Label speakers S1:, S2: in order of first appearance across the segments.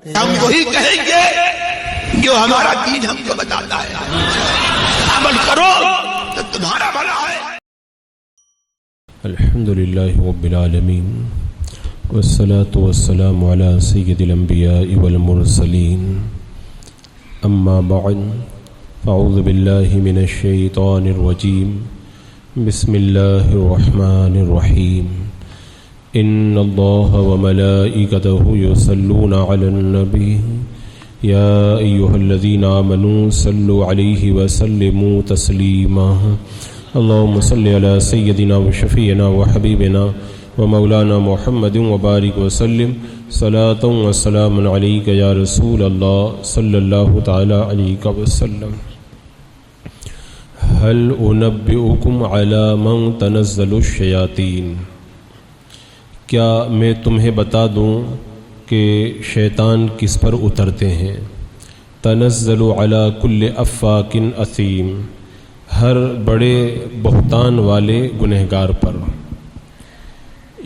S1: ہم وہی کہیں گے جو ہمارا دین ہم کو بتاتا ہے، عمل کرو تو تمہارا بھلا ہے۔
S2: الحمدللہ رب العالمین والصلاة والسلام على سید الانبیاء والمرسلین، اما بعد فاعوذ باللہ من الشیطان الرجیم، بسم اللہ الرحمن الرحیم، ان اللہ وملائکتہ یصلون علی النبی یا ایہا الذین آمنوا صلوا علیہ وسلموا تسلیما، اللہم صلی علی سیدنا وشفیعنا وحبیبنا ومولانا محمد وبارک وسلم صلاۃ وسلام علیک یا رسول اللہ صلی اللہ تعالی علیہ وسلم۔ هل انبئکم علی من تنزل الشیاطین، کیا میں تمہیں بتا دوں کہ شیطان کس پر اترتے ہیں؟ تنزل علی کل افاک اثیم، ہر بڑے بہتان والے گنہگار پر۔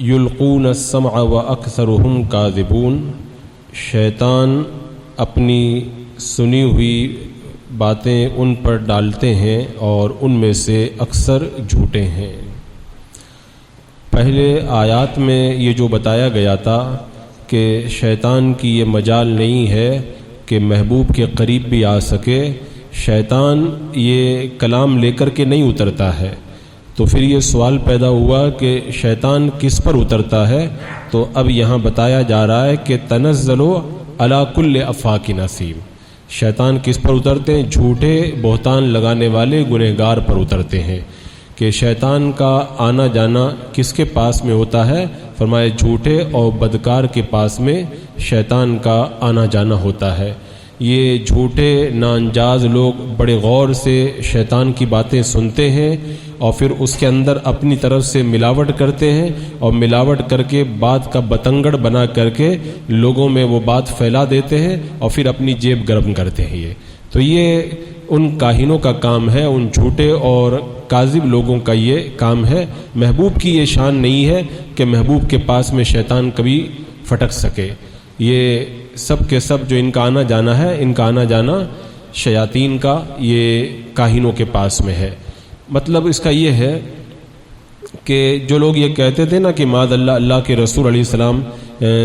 S2: یلقون السمع واکثرهم کاذبون، شیطان اپنی سنی ہوئی باتیں ان پر ڈالتے ہیں اور ان میں سے اکثر جھوٹے ہیں۔ پہلے آیات میں یہ جو بتایا گیا تھا کہ شیطان کی یہ مجال نہیں ہے کہ محبوب کے قریب بھی آ سکے، شیطان یہ کلام لے کر کے نہیں اترتا ہے، تو پھر یہ سوال پیدا ہوا کہ شیطان کس پر اترتا ہے؟ تو اب یہاں بتایا جا رہا ہے کہ تنزل علی کل افاک اثیم، شیطان کس پر اترتے ہیں؟ جھوٹے بہتان لگانے والے گنہگار پر اترتے ہیں۔ کہ شیطان کا آنا جانا کس کے پاس میں ہوتا ہے؟ فرمایا جھوٹے اور بدکار کے پاس میں شیطان کا آنا جانا ہوتا ہے۔ یہ جھوٹے ناانجاز لوگ بڑے غور سے شیطان کی باتیں سنتے ہیں اور پھر اس کے اندر اپنی طرف سے ملاوٹ کرتے ہیں، اور ملاوٹ کر کے بات کا بتنگڑ بنا کر کے لوگوں میں وہ بات پھیلا دیتے ہیں اور پھر اپنی جیب گرم کرتے ہیں۔ یہ ان کاہنوں کا کام ہے، ان جھوٹے اور کاذب لوگوں کا یہ کام ہے۔ محبوب کی یہ شان نہیں ہے کہ محبوب کے پاس میں شیطان کبھی پھٹک سکے۔ یہ سب کے سب جو ان کا آنا جانا ہے، ان کا آنا جانا شیاطین کا، یہ کاہنوں کے پاس میں ہے۔ مطلب اس کا یہ ہے کہ جو لوگ یہ کہتے تھے نا کہ معاذ اللہ، اللہ کے رسول علیہ السلام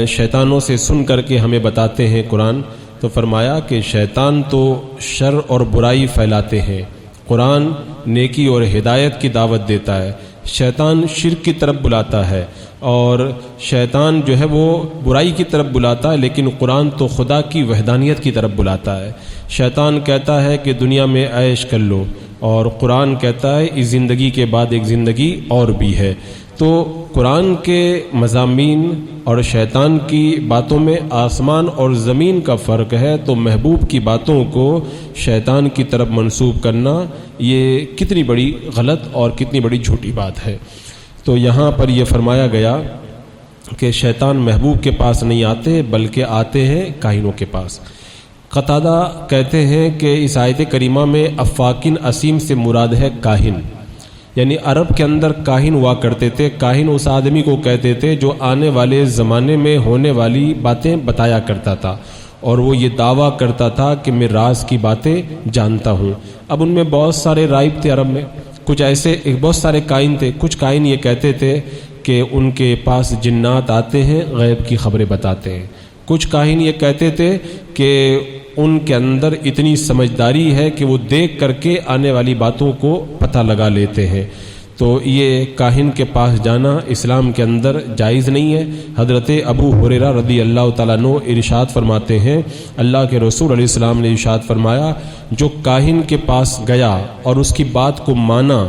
S2: شیطانوں سے سن کر کے ہمیں بتاتے ہیں قرآن، تو فرمایا کہ شیطان تو شر اور برائی پھیلاتے ہیں، قرآن نیکی اور ہدایت کی دعوت دیتا ہے، شیطان شرک کی طرف بلاتا ہے، اور شیطان جو ہے وہ برائی کی طرف بلاتا ہے، لیکن قرآن تو خدا کی وحدانیت کی طرف بلاتا ہے۔ شیطان کہتا ہے کہ دنیا میں عیش کر لو، اور قرآن کہتا ہے اس زندگی کے بعد ایک زندگی اور بھی ہے۔ تو قرآن کے مضامین اور شیطان کی باتوں میں آسمان اور زمین کا فرق ہے، تو محبوب کی باتوں کو شیطان کی طرف منسوب کرنا یہ کتنی بڑی غلط اور کتنی بڑی جھوٹی بات ہے۔ تو یہاں پر یہ فرمایا گیا کہ شیطان محبوب کے پاس نہیں آتے بلکہ آتے ہیں کاہنوں کے پاس۔ قتادہ کہتے ہیں کہ اس آیت کریمہ میں افاکن اسیم سے مراد ہے کاہن، یعنی عرب کے اندر کاہن ہوا کرتے تھے۔ کاہن اس آدمی کو کہتے تھے جو آنے والے زمانے میں ہونے والی باتیں بتایا کرتا تھا، اور وہ یہ دعویٰ کرتا تھا کہ میں راز کی باتیں جانتا ہوں۔ اب ان میں بہت سارے رائب تھے عرب میں، کچھ ایسے بہت سارے کائن تھے۔ کچھ کائن یہ کہتے تھے کہ ان کے پاس جنات آتے ہیں، غیب کی خبریں بتاتے ہیں۔ کچھ کاہن یہ کہتے تھے کہ ان کے اندر اتنی سمجھداری ہے کہ وہ دیکھ کر کے آنے والی باتوں کو پتہ لگا لیتے ہیں۔ تو یہ کاہن کے پاس جانا اسلام کے اندر جائز نہیں ہے۔ حضرت ابو ہریرہ رضی اللہ تعالیٰ عنہ ارشاد فرماتے ہیں، اللہ کے رسول علیہ السلام نے ارشاد فرمایا، جو کاہن کے پاس گیا اور اس کی بات کو مانا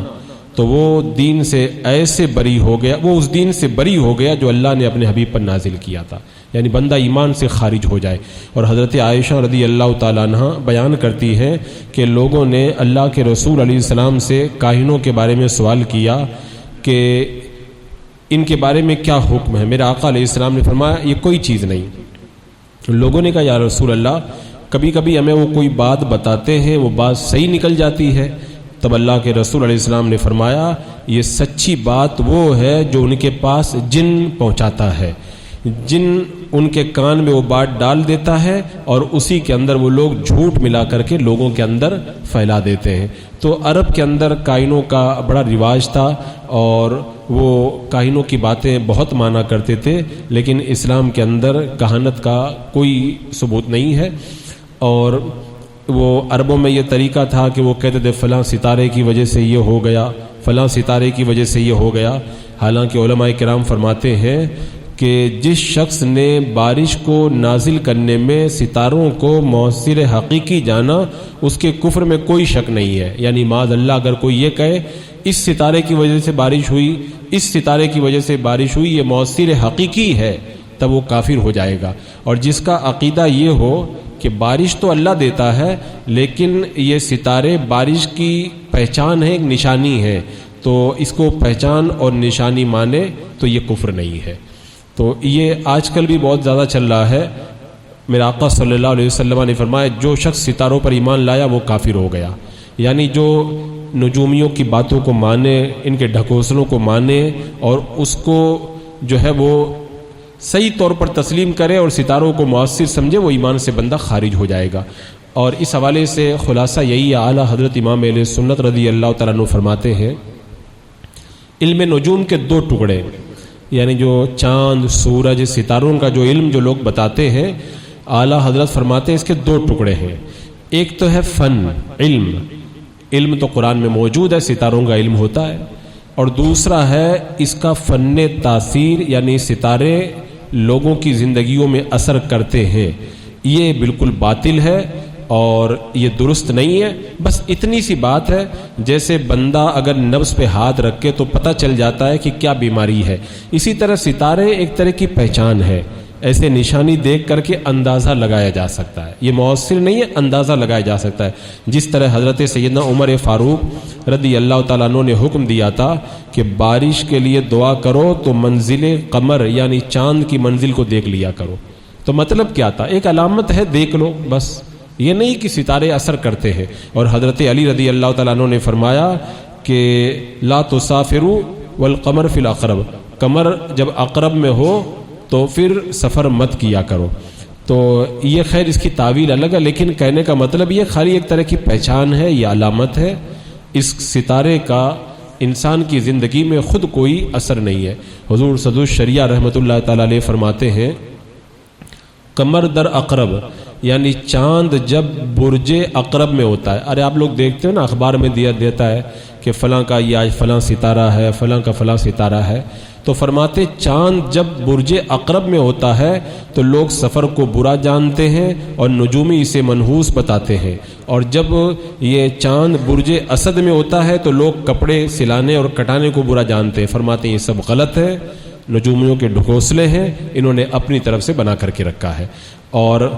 S2: تو وہ دین سے ایسے بری ہو گیا، وہ اس دین سے بری ہو گیا جو اللہ نے اپنے حبیب پر نازل کیا تھا، یعنی بندہ ایمان سے خارج ہو جائے۔ اور حضرت عائشہ رضی اللہ تعالیٰ عنہ بیان کرتی ہیں کہ لوگوں نے اللہ کے رسول علیہ السلام سے کاہنوں کے بارے میں سوال کیا کہ ان کے بارے میں کیا حکم ہے؟ میرے آقا علیہ السلام نے فرمایا یہ کوئی چیز نہیں۔ لوگوں نے کہا یا رسول اللہ، کبھی کبھی ہمیں وہ کوئی بات بتاتے ہیں، وہ بات صحیح نکل جاتی ہے۔ تب اللہ کے رسول علیہ السلام نے فرمایا یہ سچی بات وہ ہے جو ان کے پاس جن پہنچاتا ہے، جن ان کے کان میں وہ بات ڈال دیتا ہے اور اسی کے اندر وہ لوگ جھوٹ ملا کر کے لوگوں کے اندر پھیلا دیتے ہیں۔ تو عرب کے اندر کاہنوں کا بڑا رواج تھا اور وہ کاہنوں کی باتیں بہت مانا کرتے تھے، لیکن اسلام کے اندر کہانت کا کوئی ثبوت نہیں ہے۔ اور وہ عربوں میں یہ طریقہ تھا کہ وہ کہتے تھے فلاں ستارے کی وجہ سے یہ ہو گیا، فلاں ستارے کی وجہ سے یہ ہو گیا۔ حالانکہ علماء کرام فرماتے ہیں کہ جس شخص نے بارش کو نازل کرنے میں ستاروں کو مؤثر حقیقی جانا، اس کے کفر میں کوئی شک نہیں ہے۔ یعنی معاذ اللہ اگر کوئی یہ کہے اس ستارے کی وجہ سے بارش ہوئی، اس ستارے کی وجہ سے بارش ہوئی، یہ مؤثر حقیقی ہے، تب وہ کافر ہو جائے گا۔ اور جس کا عقیدہ یہ ہو کہ بارش تو اللہ دیتا ہے لیکن یہ ستارے بارش کی پہچان ہے، ایک نشانی ہے، تو اس کو پہچان اور نشانی مانے تو یہ کفر نہیں ہے۔ تو یہ آج کل بھی بہت زیادہ چل رہا ہے۔ میرے آقا صلی اللہ علیہ وسلم نے فرمایا جو شخص ستاروں پر ایمان لایا وہ کافر ہو گیا۔ یعنی جو نجومیوں کی باتوں کو مانے، ان کے ڈھکوسلوں کو مانے اور اس کو جو ہے وہ صحیح طور پر تسلیم کرے اور ستاروں کو مؤثر سمجھے، وہ ایمان سے بندہ خارج ہو جائے گا۔ اور اس حوالے سے خلاصہ یہی ہے، اعلیٰ حضرت امام اہل سنت رضی اللہ تعالیٰ عنہ فرماتے ہیں علم نجوم کے دو ٹکڑے، یعنی جو چاند، سورج، ستاروں کا جو علم جو لوگ بتاتے ہیں، اعلیٰ حضرت فرماتے ہیں اس کے دو ٹکڑے ہیں۔ ایک تو ہے فن، علم تو قرآن میں موجود ہے، ستاروں کا علم ہوتا ہے، اور دوسرا ہے اس کا فن تاثیر، یعنی ستارے لوگوں کی زندگیوں میں اثر کرتے ہیں۔ یہ بالکل باطل ہے اور یہ درست نہیں ہے۔ بس اتنی سی بات ہے، جیسے بندہ اگر نبض پہ ہاتھ رکھے تو پتہ چل جاتا ہے کہ کیا بیماری ہے، اسی طرح ستارے ایک طرح کی پہچان ہے، ایسے نشانی دیکھ کر کے اندازہ لگایا جا سکتا ہے۔ یہ مؤثر نہیں ہے، اندازہ لگایا جا سکتا ہے۔ جس طرح حضرت سیدنا عمر فاروق رضی اللہ تعالیٰ عنہ نے حکم دیا تھا کہ بارش کے لیے دعا کرو تو منزل قمر یعنی چاند کی منزل کو دیکھ لیا کرو۔ تو مطلب کیا تھا؟ ایک علامت ہے، دیکھ لو بس، یہ نہیں کہ ستارے اثر کرتے ہیں۔ اور حضرت علی رضی اللہ تعالیٰ عنہ نے فرمایا کہ لا تسافروا والقمر فی الاقرب، قمر جب اقرب میں ہو تو پھر سفر مت کیا کرو۔ تو یہ خیر اس کی تعویل الگ ہے، لیکن کہنے کا مطلب یہ خالی ایک طرح کی پہچان ہے، یہ علامت ہے۔ اس ستارے کا انسان کی زندگی میں خود کوئی اثر نہیں ہے۔ حضور صدر الشریعہ رحمۃ اللہ تعالی علیہ فرماتے ہیں قمر در اقرب، یعنی چاند جب برج اقرب میں ہوتا ہے۔ ارے آپ لوگ دیکھتے ہو نا، اخبار میں دیتا ہے کہ فلاں کا یہ آج فلاں ستارہ ہے، فلاں کا فلاں ستارہ ہے۔ تو فرماتے چاند جب برج اقرب میں ہوتا ہے تو لوگ سفر کو برا جانتے ہیں اور نجومی اسے منحوس بتاتے ہیں، اور جب یہ چاند برج اسد میں ہوتا ہے تو لوگ کپڑے سلانے اور کٹانے کو برا جانتے ہیں۔ فرماتے ہیں یہ سب غلط ہے، نجومیوں کے ڈھکوسلے ہیں، انہوں نے اپنی طرف سے بنا کر کے رکھا ہے۔ اور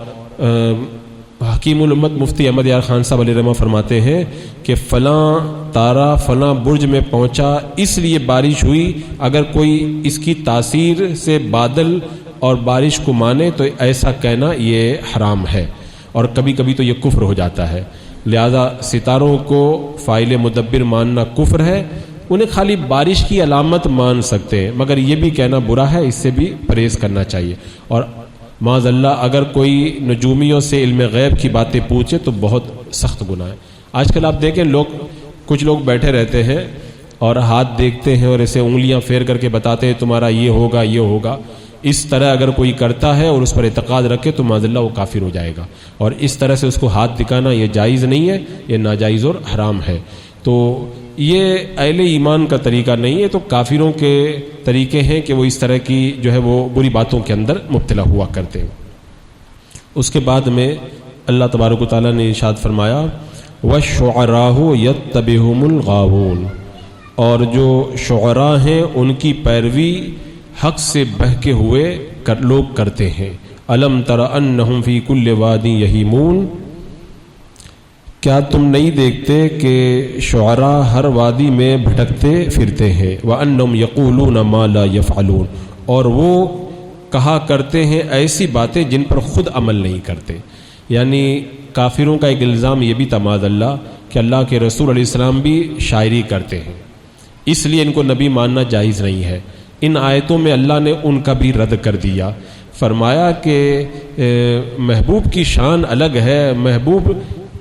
S2: حکیم الامت مفتی احمد یار خان صاحب علیہ رحمہ فرماتے ہیں کہ فلاں تارہ فلاں برج میں پہنچا اس لیے بارش ہوئی، اگر کوئی اس کی تاثیر سے بادل اور بارش کو مانے تو ایسا کہنا یہ حرام ہے، اور کبھی کبھی تو یہ کفر ہو جاتا ہے۔ لہذا ستاروں کو فاعل مدبر ماننا کفر ہے۔ انہیں خالی بارش کی علامت مان سکتے ہیں، مگر یہ بھی کہنا برا ہے، اس سے بھی پرہیز کرنا چاہیے۔ اور معاذ اللہ اگر کوئی نجومیوں سے علم غیب کی باتیں پوچھے تو بہت سخت گناہ ہے۔ آج کل آپ دیکھیں کچھ لوگ بیٹھے رہتے ہیں اور ہاتھ دیکھتے ہیں اور ایسے انگلیاں پھیر کر کے بتاتے ہیں تمہارا یہ ہوگا یہ ہوگا۔ اس طرح اگر کوئی کرتا ہے اور اس پر اعتقاد رکھے تو معاذ اللہ وہ کافر ہو جائے گا، اور اس طرح سے اس کو ہاتھ دکھانا یہ جائز نہیں ہے، یہ ناجائز اور حرام ہے۔ تو یہ اہل ایمان کا طریقہ نہیں ہے، تو کافروں کے طریقے ہیں کہ وہ اس طرح کی جو ہے وہ بری باتوں کے اندر مبتلا ہوا کرتے ہیں۔ اس کے بعد میں اللہ تبارک و تعالیٰ نے ارشاد فرمایا وَالشُّعَرَاءُ يَتَّبِعُهُمُ الْغَاوُونَ، اور جو شعراء ہیں ان کی پیروی حق سے بہکے ہوئے لوگ کرتے ہیں۔ أَلَمْ تَرَ أَنَّهُمْ فِي كُلِّ وَادٍ يَهِيمُونَ، کیا تم نہیں دیکھتے کہ شعراء ہر وادی میں بھٹکتے پھرتے ہیں، وَأَنَّهُمْ يَقُولُونَ مَا لَا يَفْعَلُونَ، اور وہ کہا کرتے ہیں ایسی باتیں جن پر خود عمل نہیں کرتے۔ یعنی کافروں کا ایک الزام یہ بھی تھا معاذ اللہ کہ اللہ کے رسول علیہ السلام بھی شاعری کرتے ہیں، اس لیے ان کو نبی ماننا جائز نہیں ہے۔ ان آیتوں میں اللہ نے ان کا بھی رد کر دیا. فرمایا کہ محبوب کی شان الگ ہے، محبوب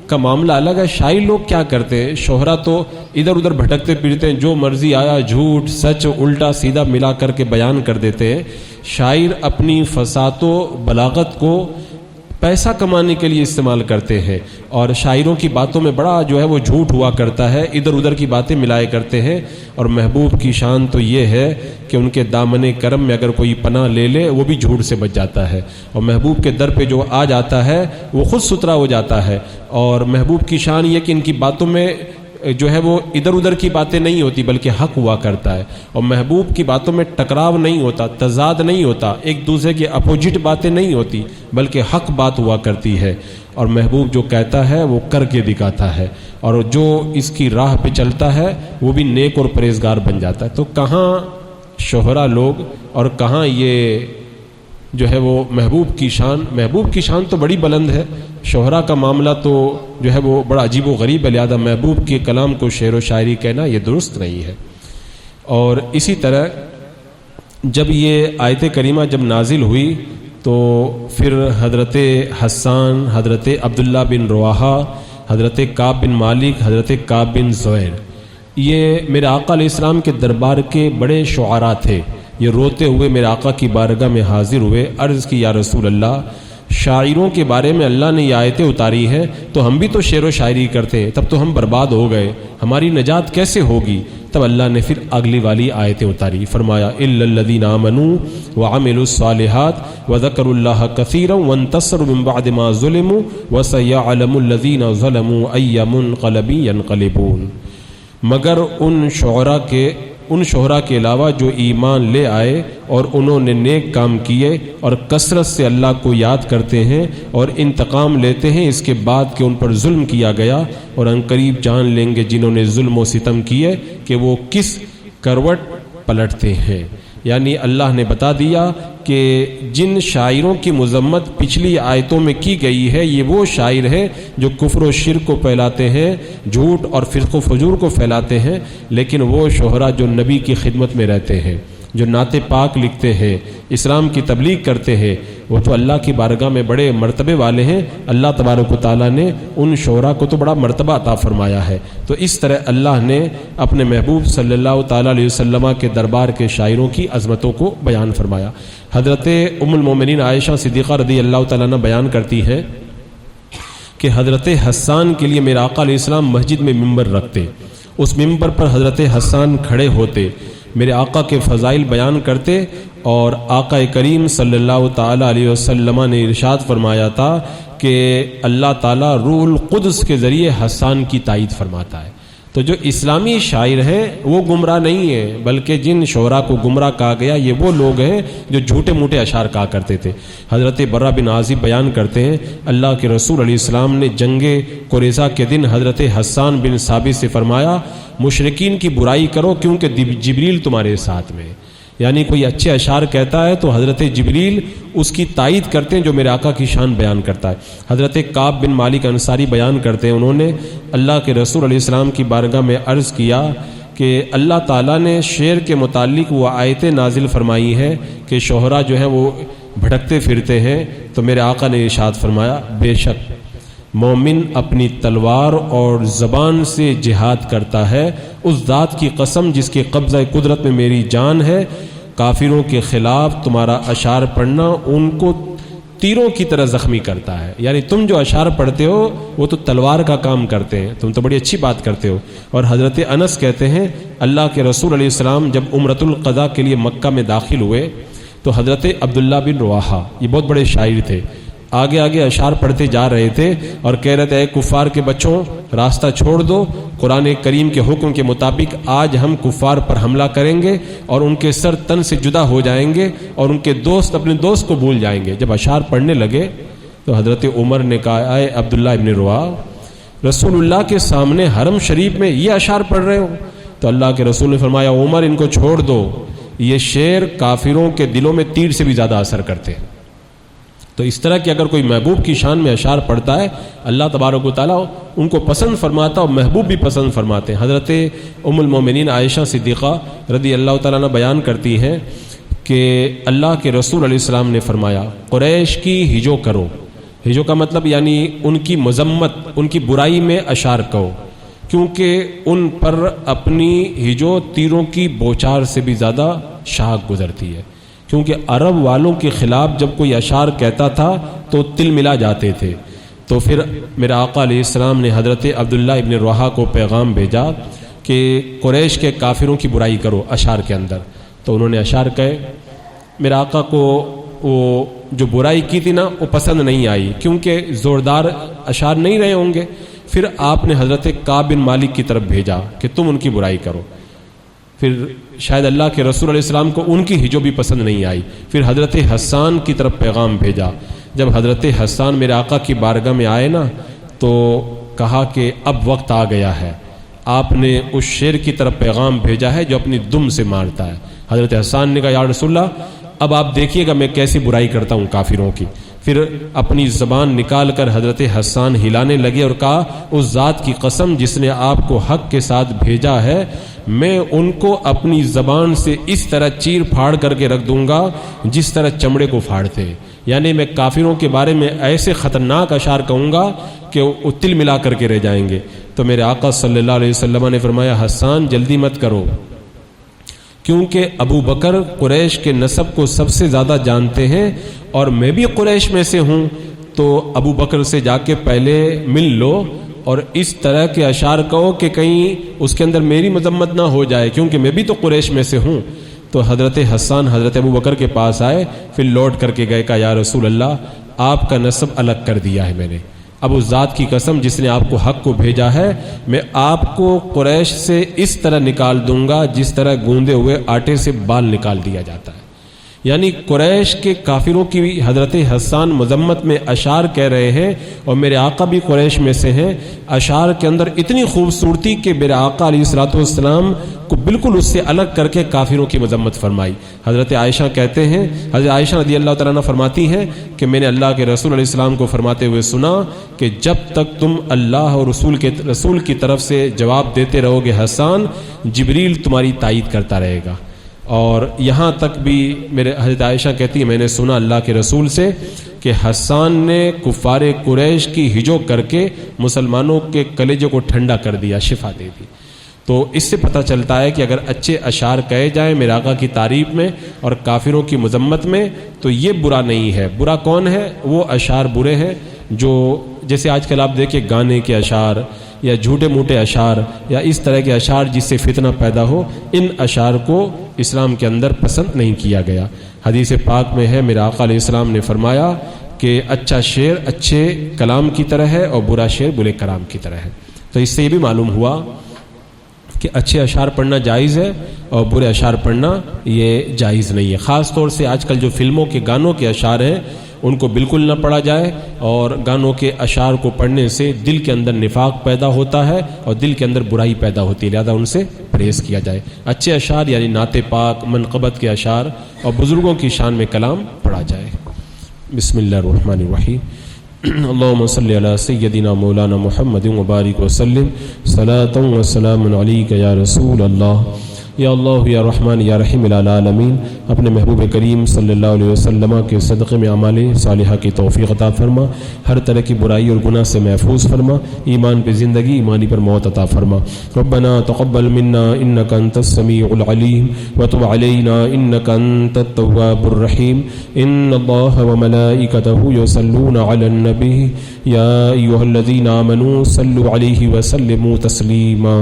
S2: کا معاملہ الگ ہے. شاعر لوگ کیا کرتے ہیں، شہرا تو ادھر ادھر بھٹکتے پھرتے ہیں، جو مرضی آیا جھوٹ سچ الٹا سیدھا ملا کر کے بیان کر دیتے ہیں. شاعر اپنی فصاحت و بلاغت کو پیسہ کمانے کے لیے استعمال کرتے ہیں، اور شاعروں کی باتوں میں بڑا جو ہے وہ جھوٹ ہوا کرتا ہے، ادھر ادھر کی باتیں ملائے کرتے ہیں. اور محبوب کی شان تو یہ ہے کہ ان کے دامن کرم میں اگر کوئی پناہ لے لے وہ بھی جھوٹ سے بچ جاتا ہے، اور محبوب کے در پہ جو آ جاتا ہے وہ خود ستھرا ہو جاتا ہے. اور محبوب کی شان یہ کہ ان کی باتوں میں جو ہے وہ ادھر ادھر کی باتیں نہیں ہوتی بلکہ حق ہوا کرتا ہے. اور محبوب کی باتوں میں ٹکراؤ نہیں ہوتا، تضاد نہیں ہوتا، ایک دوسرے کے اپوزٹ باتیں نہیں ہوتی بلکہ حق بات ہوا کرتی ہے. اور محبوب جو کہتا ہے وہ کر کے دکھاتا ہے، اور جو اس کی راہ پہ چلتا ہے وہ بھی نیک اور پرہیزگار بن جاتا ہے. تو کہاں شہرا لوگ اور کہاں یہ جو ہے وہ محبوب کی شان تو بڑی بلند ہے. شہرا کا معاملہ تو جو ہے وہ بڑا عجیب و غریب ہے، لہذا محبوب کے کلام کو شعر و شاعری کہنا یہ درست نہیں ہے. اور اسی طرح جب یہ آیت کریمہ جب نازل ہوئی تو پھر حضرت حسان، حضرت عبداللہ بن رواحہ، حضرت کعب بن مالک، حضرت کعب بن زہیر، یہ میرے آقا علیہ السلام کے دربار کے بڑے شعراء تھے. یہ روتے ہوئے میرے آقا کی بارگاہ میں حاضر ہوئے، عرض کی یا رسول اللہ، شاعروں کے بارے میں اللہ نے یہ آیتیں اتاری ہیں تو ہم بھی تو شعر و شاعری کرتے ہیں، تب تو ہم برباد ہو گئے، ہماری نجات کیسے ہوگی؟ تب اللہ نے پھر اگلی والی آیتیں اتاری. فرمایا الا الذین آمنوا وعملوا الصالحات وذکروا اللہ کثیرا وانتصروا من بعد ما ظلموا وسیعلم الذین ظلموا ای منقلب ینقلبون. مگر ان شعراء کے علاوہ جو ایمان لے آئے اور انہوں نے نیک کام کیے اور کثرت سے اللہ کو یاد کرتے ہیں اور انتقام لیتے ہیں اس کے بعد کہ ان پر ظلم کیا گیا، اور عنقریب جان لیں گے جنہوں نے ظلم و ستم کیے کہ وہ کس کروٹ پلٹتے ہیں. یعنی اللہ نے بتا دیا کہ جن شاعروں کی مذمت پچھلی آیتوں میں کی گئی ہے یہ وہ شاعر ہیں جو کفر و شرک کو پھیلاتے ہیں، جھوٹ اور فسق و فجور کو پھیلاتے ہیں. لیکن وہ شہرا جو نبی کی خدمت میں رہتے ہیں، جو نعت پاک لکھتے ہیں، اسلام کی تبلیغ کرتے ہیں، وہ تو اللہ کی بارگاہ میں بڑے مرتبے والے ہیں. اللہ تبارک و تعالیٰ نے ان شعراء کو تو بڑا مرتبہ عطا فرمایا ہے. تو اس طرح اللہ نے اپنے محبوب صلی اللہ تعالیٰ علیہ وسلم کے دربار کے شاعروں کی عظمتوں کو بیان فرمایا. حضرت ام المومنین عائشہ صدیقہ رضی اللہ تعالیٰ عنہ بیان کرتی ہے کہ حضرت حسان کے لیے میرے آقا علیہ السلام مسجد میں ممبر رکھتے، اس ممبر پر حضرت حسان کھڑے ہوتے، میرے آقا کے فضائل بیان کرتے، اور آقا کریم صلی اللہ تعالیٰ علیہ وسلم نے ارشاد فرمایا تھا کہ اللہ تعالیٰ روح القدس کے ذریعے حسان کی تائید فرماتا ہے. تو جو اسلامی شاعر ہیں وہ گمراہ نہیں ہیں، بلکہ جن شعراء کو گمراہ کہا گیا یہ وہ لوگ ہیں جو جھوٹے موٹے اشعار کہا کرتے تھے. حضرت برہ بن عازب بیان کرتے ہیں اللہ کے رسول علیہ السلام نے جنگ قریظہ کے دن حضرت حسان بن ثابت سے فرمایا مشرکین کی برائی کرو کیونکہ جبریل تمہارے ساتھ میں. یعنی کوئی اچھے اشعار کہتا ہے تو حضرت جبریل اس کی تائید کرتے ہیں جو میرے آقا کی شان بیان کرتا ہے. حضرت کعب بن مالک انصاری بیان کرتے ہیں انہوں نے اللہ کے رسول علیہ السلام کی بارگاہ میں عرض کیا کہ اللہ تعالیٰ نے شعر کے متعلق وہ آیتیں نازل فرمائی ہیں کہ شہرا جو ہیں وہ بھٹکتے پھرتے ہیں. تو میرے آقا نے ارشاد فرمایا بے شک مومن اپنی تلوار اور زبان سے جہاد کرتا ہے، اس ذات کی قسم جس کے قبضہ قدرت میں میری جان ہے، کافروں کے خلاف تمہارا اشعار پڑھنا ان کو تیروں کی طرح زخمی کرتا ہے. یعنی تم جو اشعار پڑھتے ہو وہ تو تلوار کا کام کرتے ہیں، تم تو بڑی اچھی بات کرتے ہو. اور حضرت انس کہتے ہیں اللہ کے رسول علیہ السلام جب عمرۃ القضاء کے لیے مکہ میں داخل ہوئے تو حضرت عبداللہ بن رواحہ یہ بہت بڑے شاعر تھے، آگے آگے اشعار پڑھتے جا رہے تھے اور کہہ رہے تھے اے کفار کے بچوں راستہ چھوڑ دو، قرآن کریم کے حکم کے مطابق آج ہم کفار پر حملہ کریں گے اور ان کے سر تن سے جدا ہو جائیں گے اور ان کے دوست اپنے دوست کو بھول جائیں گے. جب اشعار پڑھنے لگے تو حضرت عمر نے کہا اے عبداللہ ابن رواحہ رسول اللہ کے سامنے حرم شریف میں یہ اشعار پڑھ رہے ہو؟ تو اللہ کے رسول نے فرمایا عمر ان کو چھوڑ دو، یہ شعر کافروں کے دلوں میں تیر سے بھی زیادہ اثر کرتے ہیں. تو تو اس طرح کہ اگر کوئی محبوب کی شان میں اشعار پڑھتا ہے اللہ تبارک و تعالیٰ ان کو پسند فرماتا اور محبوب بھی پسند فرماتے ہیں۔ حضرت ام المومنین عائشہ صدیقہ رضی اللہ تعالیٰ عنہ بیان کرتی ہیں کہ اللہ کے رسول علیہ السلام نے فرمایا قریش کی ہجو کرو، ہجو کا مطلب یعنی ان کی مذمت، ان کی برائی میں اشعار کہو، کیونکہ ان پر اپنی ہجو تیروں کی بوچھار سے بھی زیادہ شاخ گزرتی ہے، کیونکہ عرب والوں کے خلاف جب کوئی اشعار کہتا تھا تو تل ملا جاتے تھے۔ تو پھر میرے آقا علیہ السلام نے حضرت عبداللہ ابن رواحہ کو پیغام بھیجا کہ قریش کے کافروں کی برائی کرو اشعار کے اندر، تو انہوں نے اشعار کہے۔ میرے آقا کو وہ جو برائی کی تھی نا وہ پسند نہیں آئی، کیونکہ زوردار اشعار نہیں رہے ہوں گے۔ پھر آپ نے حضرت کعب بن مالک کی طرف بھیجا کہ تم ان کی برائی کرو۔ پھر شاید اللہ کے رسول علیہ السلام کو ان کی ہجو بھی پسند نہیں آئی، پھر حضرت حسان کی طرف پیغام بھیجا۔ جب حضرت حسان میرے آقا کی بارگاہ میں آئے نا تو کہا کہ اب وقت آ گیا ہے، آپ نے اس شیر کی طرف پیغام بھیجا ہے جو اپنی دم سے مارتا ہے۔ حضرت حسان نے کہا یا رسول اللہ اب آپ دیکھیے گا میں کیسی برائی کرتا ہوں کافروں کی۔ پھر اپنی زبان نکال کر حضرت حسان ہلانے لگے اور کہا اس ذات کی قسم جس نے آپ کو حق کے ساتھ بھیجا ہے، میں ان کو اپنی زبان سے اس طرح چیر پھاڑ کر کے رکھ دوں گا جس طرح چمڑے کو پھاڑتے ہیں، یعنی میں کافروں کے بارے میں ایسے خطرناک اشعار کہوں گا کہ وہ تل ملا کر کے رہ جائیں گے۔ تو میرے آقا صلی اللہ علیہ وسلم نے فرمایا حسان جلدی مت کرو، کیونکہ ابو بکر قریش کے نسب کو سب سے زیادہ جانتے ہیں اور میں بھی قریش میں سے ہوں، تو ابو بکر سے جا کے پہلے مل لو اور اس طرح کے اشعار کہو کہ کہیں اس کے اندر میری مذمت نہ ہو جائے، کیونکہ میں بھی تو قریش میں سے ہوں۔ تو حضرت حسان حضرت ابو بکر کے پاس آئے، پھر لوٹ کر کے گئے، کہا یا رسول اللہ آپ کا نسب الگ کر دیا ہے میں نے، اب اس ذات کی قسم جس نے آپ کو حق کو بھیجا ہے میں آپ کو قریش سے اس طرح نکال دوں گا جس طرح گوندے ہوئے آٹے سے بال نکال دیا جاتا ہے۔ یعنی قریش کے کافروں کی حضرت حسان مذمت میں اشعار کہہ رہے ہیں اور میرے آقا بھی قریش میں سے ہیں۔ اشعار کے اندر اتنی خوبصورتی کہ میرے آقا علیہ الصلوۃ والسلام کو بالکل اس سے الگ کر کے کافروں کی مذمت فرمائی۔ حضرت عائشہ کہتے ہیں، حضرت عائشہ رضی اللہ تعالیٰ عنہ فرماتی ہیں کہ میں نے اللہ کے رسول علیہ السلام کو فرماتے ہوئے سنا کہ جب تک تم اللہ اور رسول کی طرف سے جواب دیتے رہو گے حسان، جبریل تمہاری تائید کرتا رہے گا۔ اور یہاں تک بھی میرے حضرت عائشہ کہتی ہے میں نے سنا اللہ کے رسول سے کہ حسان نے کفار قریش کی ہجو کر کے مسلمانوں کے کلیجے کو ٹھنڈا کر دیا، شفا دے دی۔ تو اس سے پتہ چلتا ہے کہ اگر اچھے اشعار کہے جائیں میرے آقا کی تعریف میں اور کافروں کی مذمت میں تو یہ برا نہیں ہے۔ برا کون ہے؟ وہ اشعار برے ہیں جو جیسے آج کل آپ دیکھیں گانے کے اشعار یا جھوٹے موٹے اشعار یا اس طرح کے اشعار جس سے فتنہ پیدا ہو، ان اشعار کو اسلام کے اندر پسند نہیں کیا گیا۔ حدیث پاک میں ہے میرے آقا علیہ السلام نے فرمایا کہ اچھا شعر اچھے کلام کی طرح ہے اور برا شعر برے کلام کی طرح ہے۔ تو اس سے یہ بھی معلوم ہوا کہ اچھے اشعار پڑھنا جائز ہے اور برے اشعار پڑھنا یہ جائز نہیں ہے۔ خاص طور سے آج کل جو فلموں کے گانوں کے اشعار ہیں ان کو بالکل نہ پڑھا جائے، اور گانوں کے اشعار کو پڑھنے سے دل کے اندر نفاق پیدا ہوتا ہے اور دل کے اندر برائی پیدا ہوتی ہے، لہذا ان سے پرہیز کیا جائے۔ اچھے اشعار یعنی نعت پاک، منقبت کے اشعار اور بزرگوں کی شان میں کلام پڑھا جائے۔ بسم اللہ الرحمن الرحیم۔ اللهم صل على سيدنا مولانا محمد وبارك وسلم صلاة وسلام عليك يا رسول الله۔ یا اللہ یا رحمان یا رحیم العالمین، اپنے محبوب کریم صلی اللہ علیہ وسلم کے صدقے میں اعمال صالحہ کی توفیق عطا فرما، ہر طرح کی برائی اور گناہ سے محفوظ فرما، ایمان پہ زندگی ایمانی پر موت عطا فرما۔ ربنا تقبل منا انک انت السمیع العلیم وتب علینا انک انت التواب الرحیم۔ ان اللہ وملائکتہ یصلون علی النبی یا ایھا الذین آمنوا صلوا علیہ وسلموا تسلیما۔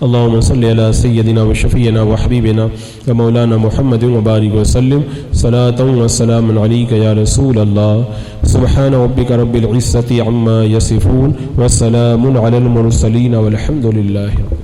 S2: اللهم صل على سيدنا وشفينا وحبيبنا ومولانا محمد وبارك وسلم صلاة وسلام عليك يا رسول الله۔ سبحان ربك رب العزة عما يصفون وسلام على المرسلين والحمد لله۔